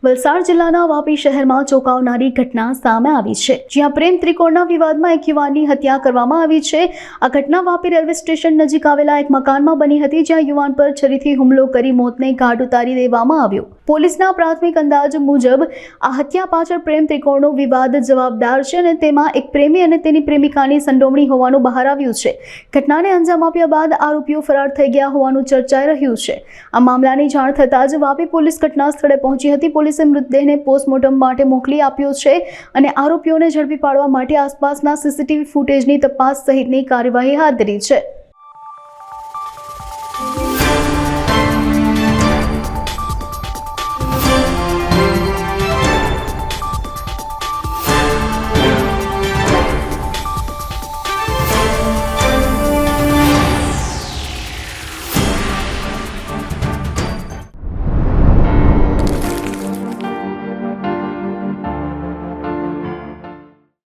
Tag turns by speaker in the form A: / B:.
A: વલસાડ જિલ્લાના વાપી શહેરમાં ચોંકાવનારી ઘટના સામે આવી છે, જ્યાં પ્રેમ ત્રિકોણના વિવાદમાં એક યુવાનની હત્યા કરવામાં આવી છે। આ ઘટના વાપી રેલવે સ્ટેશન નજીક આવેલા એક મકાનમાં બની હતી, જ્યાં યુવાન પર છરીથી હુમલો કરી મોતને ઘાટ ઉતારી દેવામાં આવ્યો। પોલીસના પ્રાથમિક અંદાજ મુજબ આ હત્યા પાછળ પ્રેમ ત્રિકોણનો વિવાદ જવાબદાર છે અને તેમાં એક પ્રેમી અને તેની પ્રેમિકાની સંડોવણી હોવાનું બહાર આવ્યું છે। ઘટનાને અંજામ આપ્યા બાદ આરોપીઓ ફરાર થઈ ગયા હોવાનું ચર્ચાઈ રહ્યું છે। આ મામલાની જાણ થતાં જ વાપી પોલીસ ઘટના સ્થળે પહોંચી હતી। પોલીસે મૃતદેહને પોસ્ટમોર્ટમ માટે મોકલી આપ્યો છે અને આરોપીઓને ઝડપી પાડવા માટે આસપાસના સીસીટીવી ફૂટેજની તપાસ સહિતની કાર્યવાહી હાથ ધરી છે।